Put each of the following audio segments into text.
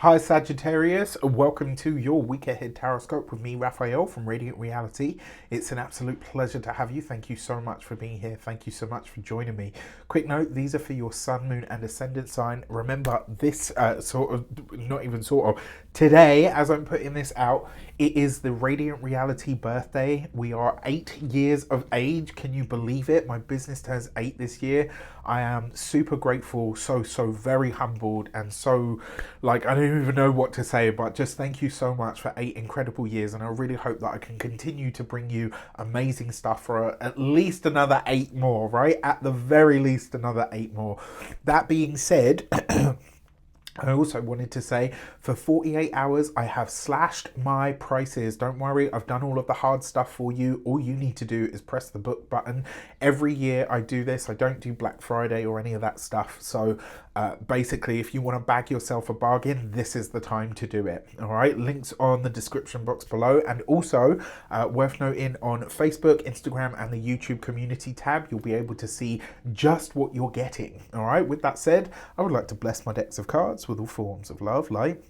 Hi Sagittarius, welcome to your week ahead taroscope with me, Raphael from Radiant Reality. It's an absolute pleasure to have you. Thank you so much for being here. Thank you so much for joining me. Quick note, these are for your sun, moon and ascendant sign. Remember this today, as I'm putting this out, it is the Radiant Reality birthday. We are 8 years of age. Can you believe it? My business turns 8 this year. I am super grateful, so very humbled, and so I don't even know what to say, but just thank you so much for 8 incredible years, and I really hope that I can continue to bring you amazing stuff for at least another 8 more, right? At the very least another 8 more. That being said, I also wanted to say for 48 hours, I have slashed my prices. Don't worry, I've done all of the hard stuff for you. All you need to do is press the book button. Every year I do this. I don't do Black Friday or any of that stuff. So basically, if you want to bag yourself a bargain, this is the time to do it. All right, links on the description box below. And also, worth noting, on Facebook, Instagram, and the YouTube community tab, you'll be able to see just what you're getting. All right, with that said, I would like to bless my decks of cards with all forms of love, light,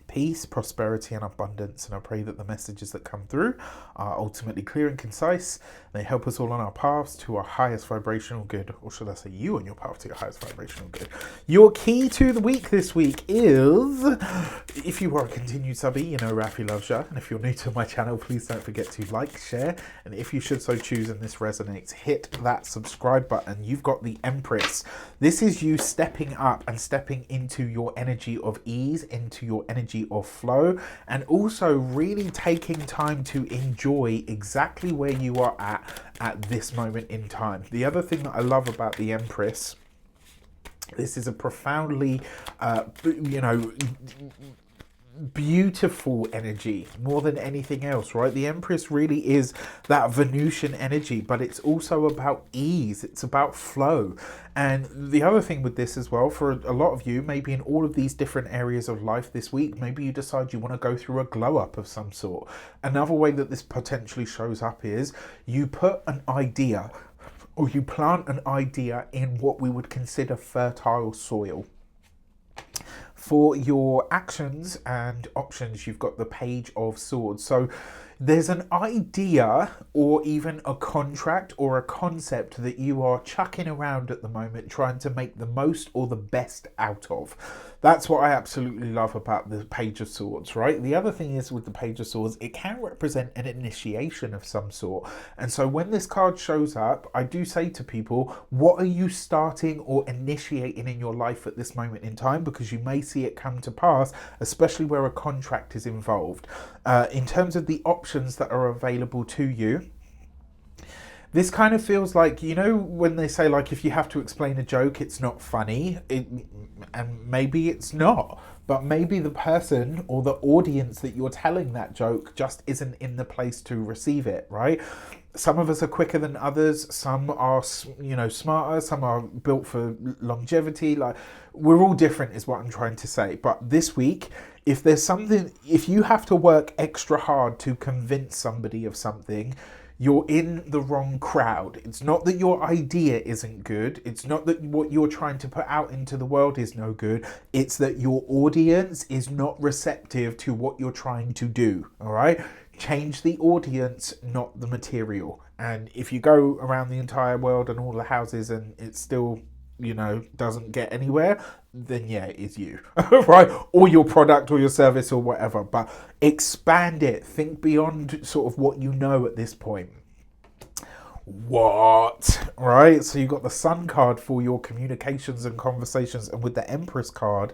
peace, prosperity and abundance, and I pray that the messages that come through are ultimately clear and concise. They help us all on our paths to our highest vibrational good, or should I say you on your path to your highest vibrational good. Your key to the week this week is, if you are a continued subby, you know Rafi loves you, and if you're new to my channel, please don't forget to like, share, and if you should so choose and this resonates, hit that subscribe button. You've got the Empress. This is you stepping up and stepping into your energy of ease, into your energy of flow, and also really taking time to enjoy exactly where you are at this moment in time. The other thing that I love about the Empress, this is a profoundly beautiful energy more than anything else, right? The Empress really is that Venusian energy, but it's also about ease, it's about flow. And the other thing with this as well, for a lot of you, maybe in all of these different areas of life this week, maybe you decide you want to go through a glow up of some sort. Another way that this potentially shows up is you put an idea, or you plant an idea in what we would consider fertile soil. For your actions and options, you've got the Page of Swords. So there's an idea or even a contract or a concept that you are chucking around at the moment, trying to make the most or the best out of. That's what I absolutely love about the Page of Swords, right? The other thing is with the Page of Swords, it can represent an initiation of some sort. And so when this card shows up, I do say to people, what are you starting or initiating in your life at this moment in time? Because you may see it come to pass, especially where a contract is involved. In terms of the options that are available to you, this kind of feels like, you know, when they say, like, if you have to explain a joke, it's not funny, and maybe it's not, but maybe the person or the audience that you're telling that joke just isn't in the place to receive it, right? Some of us are quicker than others. Some are, smarter. Some are built for longevity. Like, we're all different is what I'm trying to say. But this week, if you have to work extra hard to convince somebody of something, you're in the wrong crowd. It's not that your idea isn't good. It's not that what you're trying to put out into the world is no good. It's that your audience is not receptive to what you're trying to do, all right? Change the audience, not the material. And if you go around the entire world and all the houses and it still, doesn't get anywhere, then yeah, it is you, right? Or your product or your service or whatever. But expand it. Think beyond sort of what you know at this point. What? Right? So you've got the Sun card for your communications and conversations, and with the Empress card,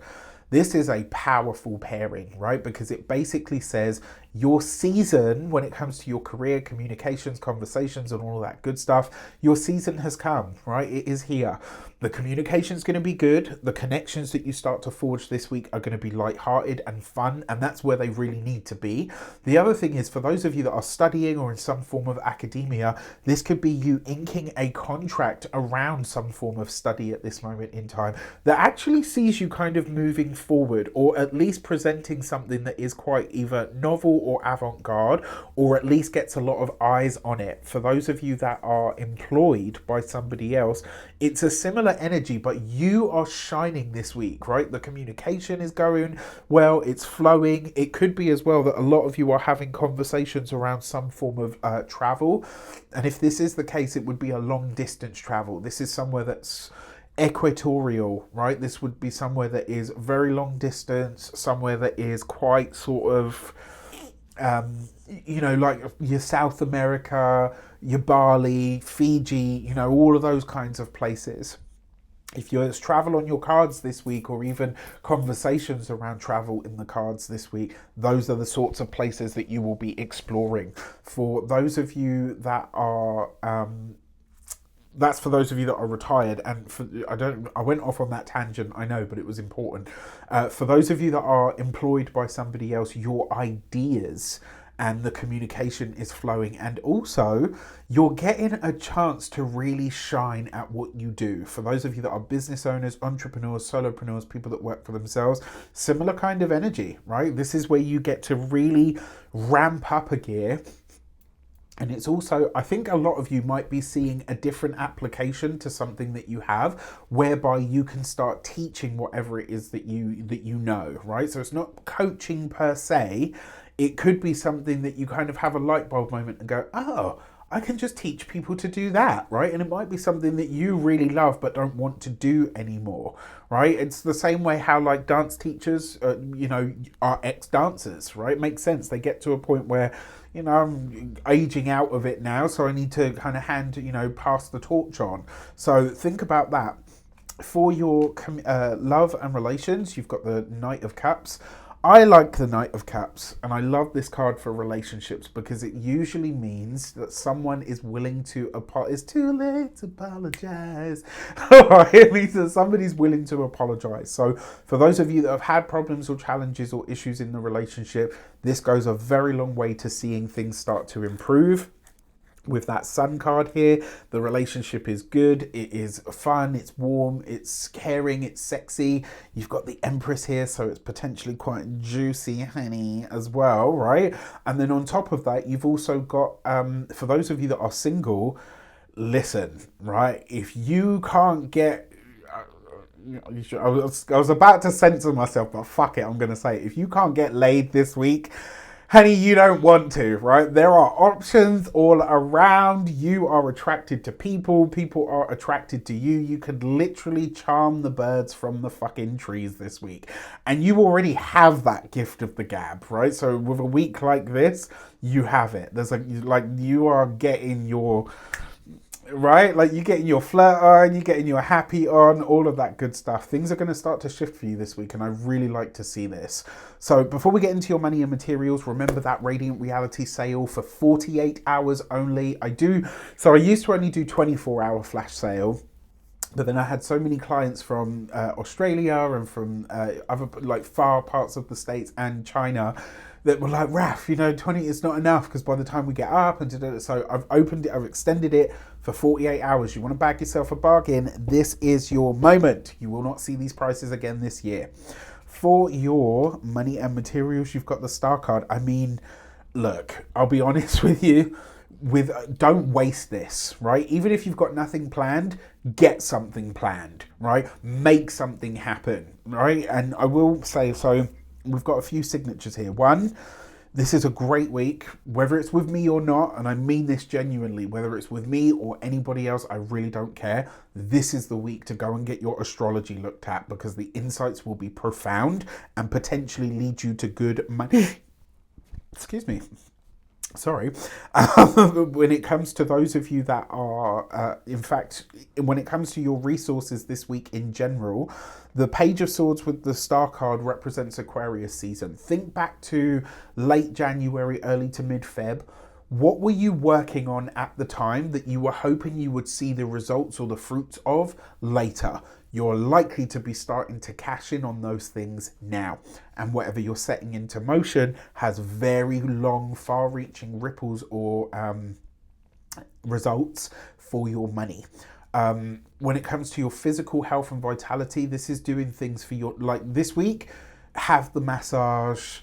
this is a powerful pairing, right? Because it basically says your season, when it comes to your career, communications, conversations, and all of that good stuff, your season has come, right? It is here. The communication is going to be good. The connections that you start to forge this week are going to be lighthearted and fun, and that's where they really need to be. The other thing is, for those of you that are studying or in some form of academia, this could be you inking a contract around some form of study at this moment in time that actually sees you kind of moving forward, or at least presenting something that is quite either novel or avant-garde, or at least gets a lot of eyes on it. For those of you that are employed by somebody else, it's a similar energy, but you are shining this week, right? The communication is going well, it's flowing. It could be as well that a lot of you are having conversations around some form of travel. And if this is the case, it would be a long distance travel. This is somewhere that's equatorial, right? This would be somewhere that is very long distance, somewhere that is quite sort of, like your South America, your Bali, Fiji, all of those kinds of places. If there's travel on your cards this week, or even conversations around travel in the cards this week, those are the sorts of places that you will be exploring. For those of you that are, that's for those of you that are retired, and I went off on that tangent, I know, but it was important. For those of you that are employed by somebody else, your ideas and the communication is flowing, and also you're getting a chance to really shine at what you do. For those of you that are business owners, entrepreneurs, solopreneurs, people that work for themselves, similar kind of energy, right? This is where you get to really ramp up a gear. And it's also, I think a lot of you might be seeing a different application to something that you have, whereby you can start teaching whatever it is that you know, right? So it's not coaching per se. It could be something that you kind of have a light bulb moment and go, oh, I can just teach people to do that, right? And it might be something that you really love but don't want to do anymore, right? It's the same way how like dance teachers, are ex-dancers, right? It makes sense. They get to a point where, I'm aging out of it now, so I need to kind of pass the torch on. So think about that. For your love and relations, you've got the Knight of Cups. I like the Knight of Cups, and I love this card for relationships because it usually means that someone is willing to apologize. It's too late to apologize. It means that somebody's willing to apologize. So for those of you that have had problems or challenges or issues in the relationship, this goes a very long way to seeing things start to improve. With that Sun card here, the relationship is good, it is fun, it's warm, it's caring, it's sexy. You've got the Empress here, so it's potentially quite juicy honey as well, right? And then on top of that, you've also got, for those of you that are single, listen, right? If you can't get... I was about to censor myself, but fuck it, I'm going to say it. If you can't get laid this week, honey, you don't want to, right? There are options all around. You are attracted to people. People are attracted to you. You could literally charm the birds from the fucking trees this week. And you already have that gift of the gab, right? So with a week like this, you have it. There's you are getting your... right? Like you're getting your flirt on, you're getting your happy on, all of that good stuff. Things are going to start to shift for you this week, and I really like to see this. So before we get into your money and materials, remember that Reydiant reality sale for 48 hours only. I used to only do 24-hour flash sale. But then I had so many clients from Australia and from other far parts of the States and China that were like, Raf, 20 is not enough because by the time we get up and so I've extended it for 48 hours. You want to bag yourself a bargain, this is your moment. You will not see these prices again this year. For your money and materials, you've got the Star card. I mean, look, I'll be honest with you. Don't waste this, right? Even if you've got nothing planned, get something planned, right? Make something happen, right? And I will say, so we've got a few signatures here. One, this is a great week, whether it's with me or not, and I mean this genuinely, whether it's with me or anybody else, I really don't care. This is the week to go and get your astrology looked at because the insights will be profound and potentially lead you to good money. Excuse me. Sorry. When it comes to those of you that are, in fact, when it comes to your resources this week in general, the Page of Swords with the Star card represents Aquarius season. Think back to late January, early to mid-Feb. What were you working on at the time that you were hoping you would see the results or the fruits of later? You're likely to be starting to cash in on those things now. And whatever you're setting into motion has very long, far-reaching ripples or results for your money. When it comes to your physical health and vitality, this is doing things for your, like this week, have the massage,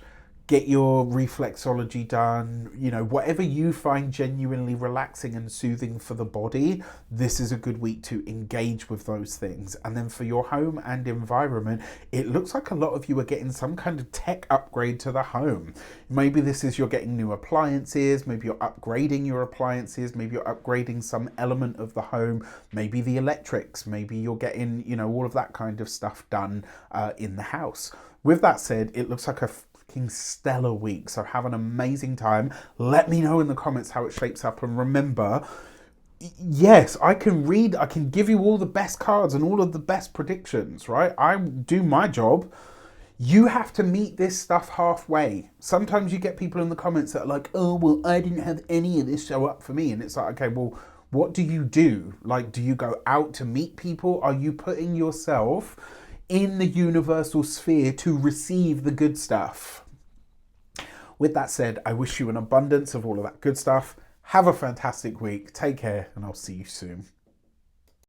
get your reflexology done, you know, whatever you find genuinely relaxing and soothing for the body, this is a good week to engage with those things. And then for your home and environment, it looks like a lot of you are getting some kind of tech upgrade to the home. Maybe this is you're getting new appliances, maybe you're upgrading your appliances, maybe you're upgrading some element of the home, maybe the electrics, maybe you're getting, you know, all of that kind of stuff done in the house. With that said, it looks like a stellar week, so have an amazing time. Let me know in the comments how it shapes up, and remember, yes, I can give you all the best cards and all of the best predictions, right? I do my job. You have to meet this stuff halfway. Sometimes you get people in the comments that are like, oh, well, I didn't have any of this show up for me. And it's like, okay, well, what do you do? Like, do you go out to meet people? Are you putting yourself in the universal sphere to receive the good stuff? With that said, I wish you an abundance of all of that good stuff. Have a fantastic week. Take care, and I'll see you soon.